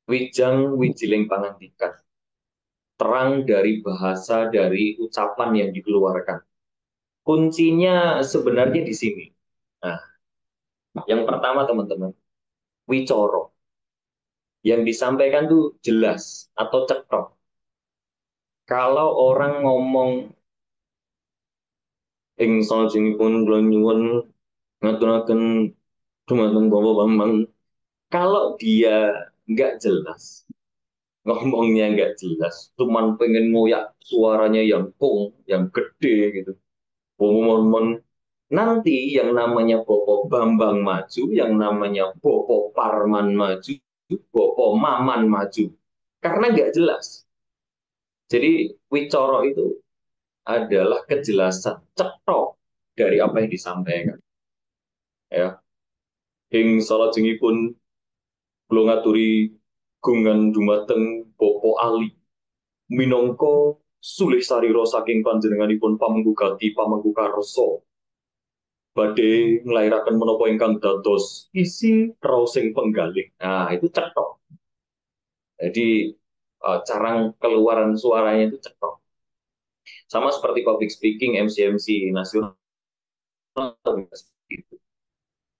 Wijang wijiling pangandikan. Terang dari bahasa, dari ucapan yang dikeluarkan. Kuncinya sebenarnya di sini. Nah, yang pertama teman-teman, wicoro. Yang disampaikan tuh jelas atau cekrok. Kalau orang ngomong ing salajengipun kula nyuwun ngaturaken dumateng Bapak Bambang, kalau dia nggak jelas, ngomongnya nggak jelas, cuman pengen ngoyak suaranya yang kong, yang gede gitu. Momen nanti yang namanya Bopo Bambang maju, yang namanya Bopo Parman maju, Bopo Maman maju. Karena nggak jelas. Jadi Wicoro itu adalah kejelasan cetok dari apa yang disampaikan. Ya, ing salajengipun kula ngaturi gungan dumateng Bopo Ali minangka sulih sarira saking panjenenganipun pamenggugati pamenggukarsa badhe nglairaken menapa ingkang dados isi raosing penggalih. Nah, itu cetok. Jadi carang keluaran suaranya itu cetok. Sama seperti public speaking, MC-MC nasional.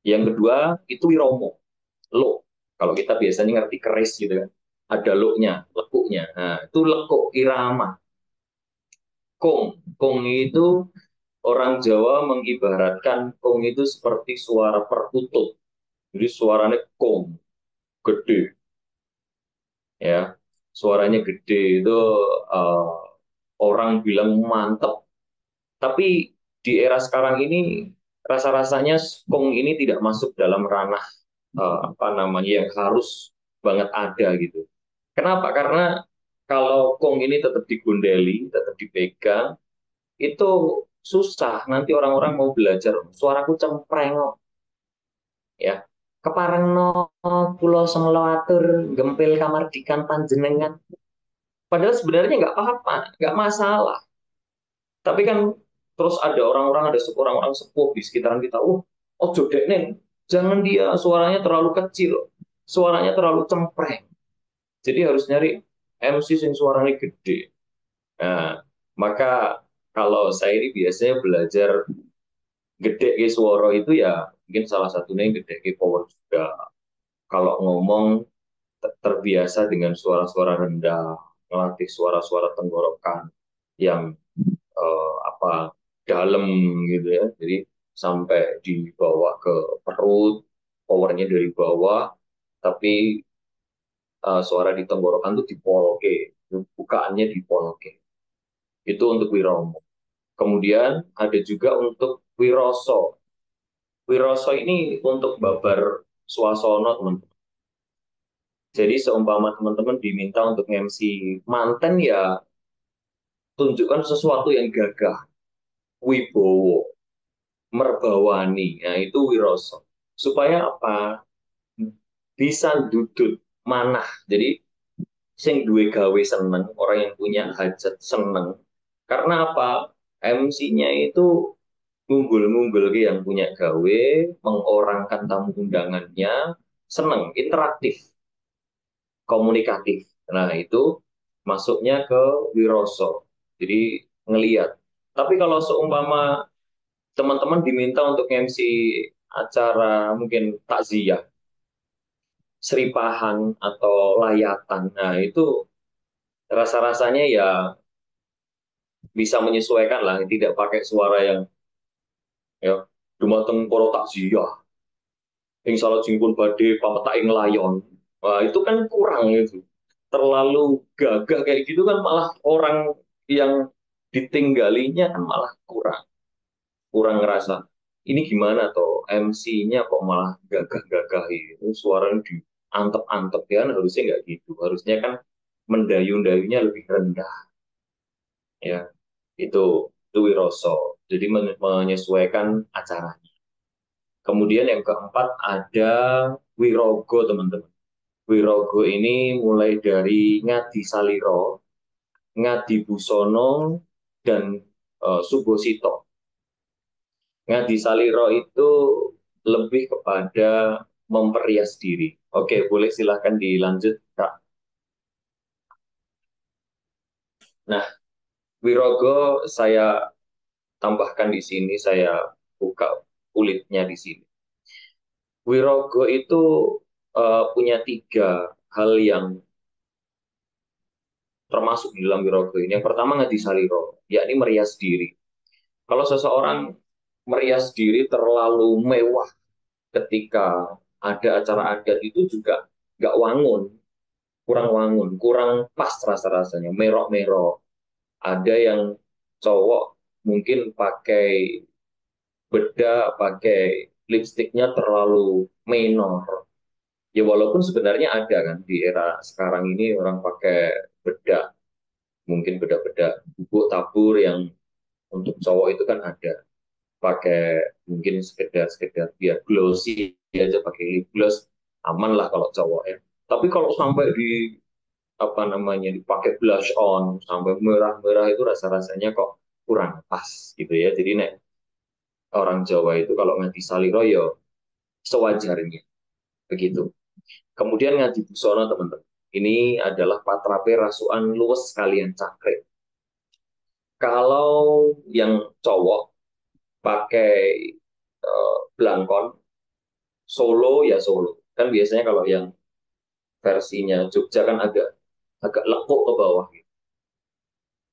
Yang kedua itu wiromo, lo. Kalau kita biasanya ngerti keris gitu kan, ada lo-nya, lekuknya. Nah, itu lekuk irama. Kong, kong itu orang Jawa mengibaratkan kong itu seperti suara perkutut. Jadi suaranya kong, gede, ya. Suaranya gede itu uh, orang bilang mantep. Tapi di era sekarang ini rasa-rasanya kong ini tidak masuk dalam ranah apa namanya yang harus banget ada gitu. Kenapa? Karena kalau kong ini tetap digundeli, tetap dipegang, itu susah. Nanti orang-orang mau belajar, suaraku cempreng kok, ya. Keparengno pulau senglo atur gempil kamardikan panjenengan. Padahal sebenarnya nggak apa-apa, nggak masalah. Tapi kan terus ada orang-orang, ada orang-orang sepuh di sekitaran kita. Oh jodek nih, jangan dia suaranya terlalu kecil, suaranya terlalu cempreng. Jadi harus nyari MC yang suaranya gede. Nah, maka kalau saya ini biasanya belajar gede ke suara itu ya mungkin salah satunya yang gede ke power juga. Kalau ngomong terbiasa dengan suara-suara rendah, melatih suara-suara tenggorokan yang apa dalam gitu ya. Jadi sampai dibawa ke perut, powernya dari bawah, tapi suara di tenggorokan tuh dipoloke, bukaannya dipoloke. Itu untuk wiromo. Kemudian ada juga untuk wiroso. Wiroso ini untuk babar swasana teman-teman. Jadi seumpama teman-teman diminta untuk MC manten ya tunjukkan sesuatu yang gagah, wibowo, merbawani. Nah itu wiroso. Supaya apa? Bisa duduk manah. Jadi sing duwe gawe seneng, orang yang punya hajat seneng. Karena apa? MC-nya itu ngunggul-ngunggul yang punya gawe, mengorangkan tamu undangannya, seneng, interaktif, komunikatif. Nah, itu masuknya ke wiroso. Jadi ngeliat. Tapi kalau seumpama teman-teman diminta untuk MC acara mungkin takziah, seripahan atau layatan, nah itu rasa-rasanya ya bisa menyesuaikan lah, tidak pakai suara yang ya dumateng para takziah yang salah jingkun badhe pametaking layon. Wah, itu kan kurang itu. Terlalu gagah kayak gitu kan malah orang yang ditinggalinya kan malah kurang. Kurang ngerasa. Ini gimana toh MC-nya kok malah gagah-gagah itu suaranya diantep-antep ya kan harusnya nggak gitu. Harusnya kan mendayu-dayunya lebih rendah ya. Itu wiroso. Jadi menyesuaikan acaranya. Kemudian yang keempat ada wirogo teman-teman. Wirogo ini mulai dari Ngadi Saliro, Ngadi Busono, dan Subosito. Ngadi Saliro itu lebih kepada memperias diri. Oke, boleh silahkan dilanjut, Kak. Nah, Wirogo saya tambahkan di sini, saya buka kulitnya di sini. Wirogo itu punya tiga hal yang termasuk di dalam Wirogo ini. Yang pertama ngadi saliro, yakni merias diri. Kalau seseorang merias diri terlalu mewah ketika ada acara adat itu juga nggak wangun, kurang pas rasa-rasanya, merok-merok. Ada yang cowok mungkin pakai beda, pakai lipstiknya terlalu minor. Ya walaupun sebenarnya ada kan di era sekarang ini orang pakai bedak, mungkin bedak-bedak bubuk tabur yang untuk cowok itu kan ada. Pakai mungkin sekedar biar glossy aja pakai lip gloss, aman lah kalau cowok ya. Tapi kalau sampai di apa namanya dipakai blush on sampai merah-merah itu rasa-rasanya kok kurang pas gitu ya. Jadi nek orang Jawa itu kalau nganti saliro yo sewajarnya begitu. Kemudian ngaji busana teman-teman. Ini adalah patrape rasukan luwes kalian cakre. Kalau yang cowok pakai belangkon solo ya solo. Kan biasanya kalau yang versinya Jogja kan agak agak lekuk ke bawah gitu.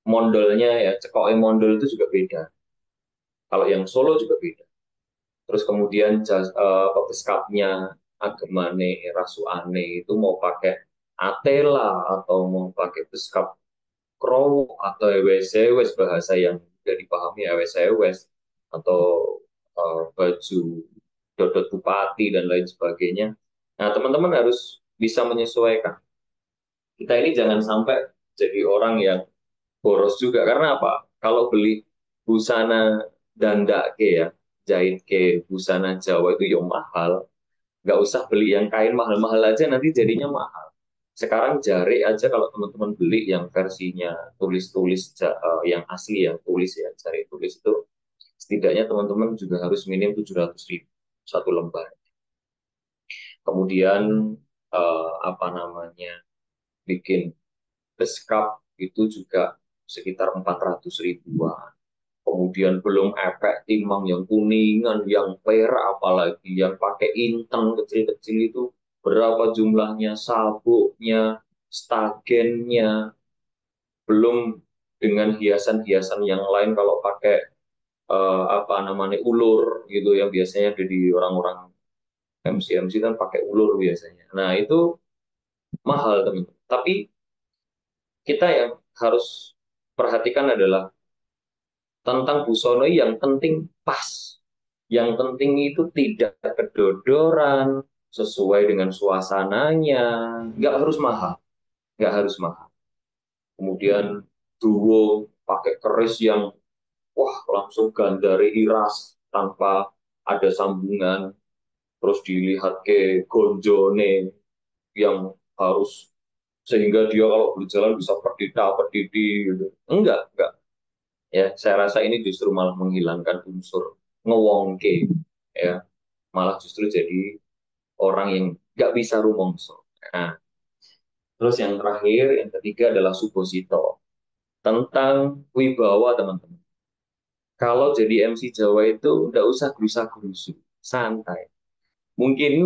Mondolnya ya cekoknya mondol itu juga beda. Kalau yang solo juga beda. Terus kemudian pebeskapnya agemane rasuane itu mau pakai atela atau mau pakai beskap krow atau ewes bahasa yang sudah dipahami ewes atau baju dodot bupati dan lain sebagainya. Nah, teman-teman harus bisa menyesuaikan. Kita ini jangan sampai jadi orang yang boros juga. Karena apa? Kalau beli busana dandake ya, jahit ke busana Jawa itu ya mahal. Nggak usah beli yang kain mahal-mahal aja nanti jadinya mahal. Sekarang jari aja kalau teman-teman beli yang versinya tulis-tulis yang asli yang tulis ya, jari tulis itu setidaknya teman-teman juga harus minim 700.000 satu lembar. Kemudian apa namanya bikin beskap itu juga sekitar 400 ribuan. Kemudian belum efek timang yang kuningan, yang perak, apalagi yang pakai inten kecil-kecil itu berapa jumlahnya, sabuknya, stagennya, belum dengan hiasan-hiasan yang lain kalau pakai apa namanya ulur gitu yang biasanya ada di orang-orang MC kan pakai ulur biasanya. Nah itu mahal teman. Tapi kita yang harus perhatikan adalah tentang busana yang penting pas. Yang penting itu tidak kedodoran, sesuai dengan suasananya, nggak harus mahal, nggak harus mahal. Kemudian duo pakai keris yang wah langsung gandari iras tanpa ada sambungan, terus dilihat ke gonjone yang harus sehingga dia kalau berjalan bisa perdita perdidi gitu. Enggak. Ya, saya rasa ini justru malah menghilangkan unsur ngewongke, ya, malah justru jadi orang yang nggak bisa rumongso. Nah, terus yang terakhir, yang ketiga adalah Subosito. Tentang wibawa, teman-teman. Kalau jadi MC Jawa itu nggak usah gerusa-gerusu, santai. Mungkin.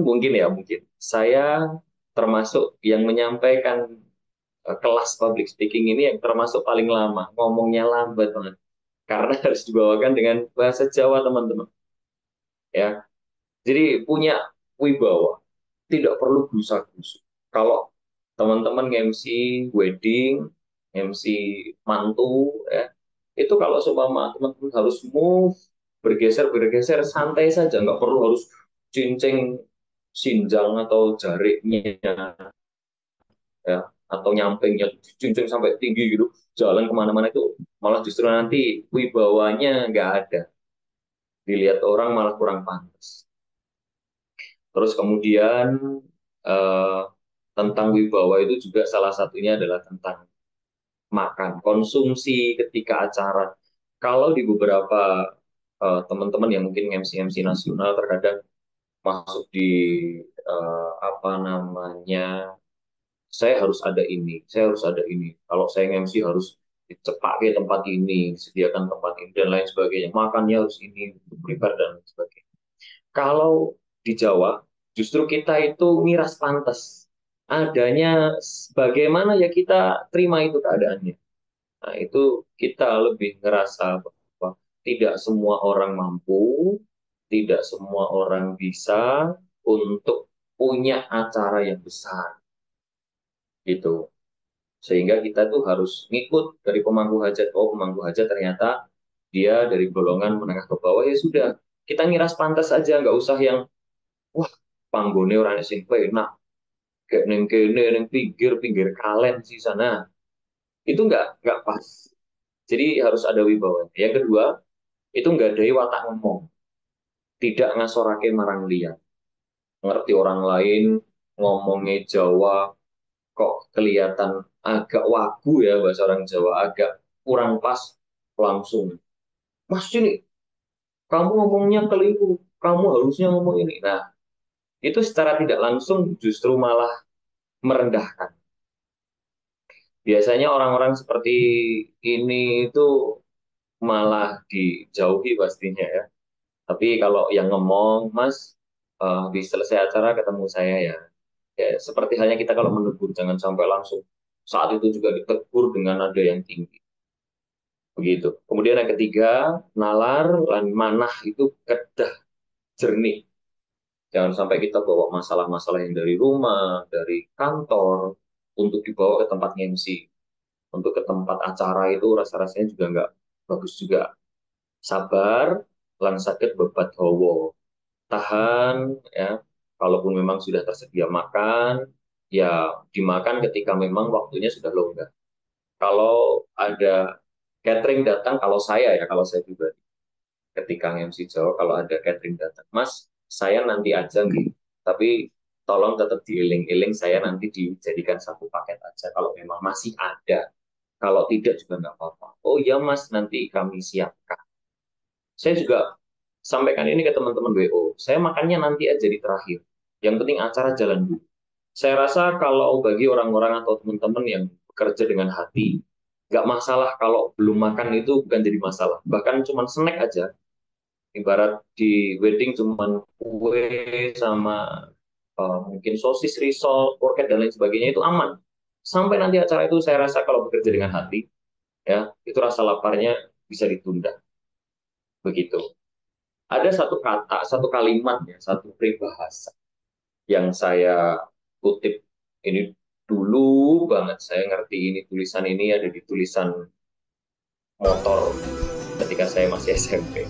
Saya termasuk yang menyampaikan kelas public speaking ini yang termasuk paling lama, ngomongnya lambat banget. Karena harus dibawakan dengan bahasa Jawa, teman-teman. Ya, jadi punya wibawa, tidak perlu gerusa-gerusu. Kalau teman-teman MC wedding, MC mantu, ya, itu kalau seumpama teman-teman harus move, bergeser, santai saja, nggak perlu harus cincing sinjang atau jariknya, ya, atau nyampingnya cincing sampai tinggi gitu, jalan kemana-mana itu malah justru nanti wibawanya nggak ada, dilihat orang malah kurang pantas. Terus kemudian eh, tentang wibawa itu juga salah satunya adalah tentang makan, konsumsi ketika acara. Kalau di beberapa teman-teman yang mungkin MC-MC nasional terkadang masuk di apa namanya, saya harus ada ini, saya harus ada ini. Kalau saya MC harus dicepakai tempat ini, disediakan tempat ini dan lain sebagainya. Makannya harus ini, prepare dan lain sebagainya. Kalau di Jawa, justru kita itu miras pantas. Adanya bagaimana ya kita terima itu keadaannya. Nah, itu kita lebih ngerasa bahwa tidak semua orang mampu, tidak semua orang bisa untuk punya acara yang besar gitu. Sehingga kita tuh harus ngikut dari pemangku hajat. Oh, pemangku hajat ternyata dia dari golongan menengah ke bawah, ya sudah. Kita ngiras pantas aja, nggak usah yang, wah, panggone orang sing penak, kayak neng kene, neng pinggir kalen sih sana. Itu nggak pas. Jadi harus ada wibawa. Yang kedua, itu nggak ada watak ngomong. Tidak ngasorake marang liya. Ngerti orang lain, ngomongnya Jawa, kok kelihatan agak wagu ya bahasa orang Jawa, agak kurang pas, langsung. Mas ini, kamu ngomongnya keliru, kamu harusnya ngomong ini. Nah, itu secara tidak langsung justru malah merendahkan. Biasanya orang-orang seperti ini itu malah dijauhi pastinya ya. Tapi kalau yang ngomong, Mas, di selesai acara ketemu saya ya. Ya, seperti halnya kita kalau menegur, jangan sampai langsung saat itu juga ditegur dengan nada yang tinggi. Begitu. Kemudian yang ketiga, nalar dan manah itu kedah jernih. Jangan sampai kita bawa masalah-masalah yang dari rumah, dari kantor, untuk dibawa ke tempat MC. Untuk ke tempat acara itu rasa-rasanya juga nggak bagus juga. Sabar, lan sakit bebat hawa. Tahan, ya. Kalaupun memang sudah tersedia makan, ya dimakan ketika memang waktunya sudah longgar. Kalau ada catering datang, kalau saya pribadi, ketika MC Jawa, kalau ada catering datang, Mas, saya nanti aja nih, tapi tolong tetap diiling-iling, saya nanti dijadikan satu paket aja, kalau memang masih ada. Kalau tidak juga nggak apa-apa. Oh ya Mas, nanti kami siapkan. Saya juga sampaikan ini ke teman-teman WO. Saya makannya nanti aja di terakhir. Yang penting acara jalan dulu. Saya rasa kalau bagi orang-orang atau teman-teman yang bekerja dengan hati, nggak masalah kalau belum makan itu bukan jadi masalah. Bahkan cuma snack aja. Ibarat di wedding cuma kue sama mungkin sosis, risol, kroket, dan lain sebagainya itu aman. Sampai nanti acara itu saya rasa kalau bekerja dengan hati, ya itu rasa laparnya bisa ditunda. Begitu. Ada satu kata, satu kalimat, ya, satu peribahasa yang saya kutip ini dulu banget. Saya ngerti ini tulisan ini ada di tulisan motor ketika saya masih SMP.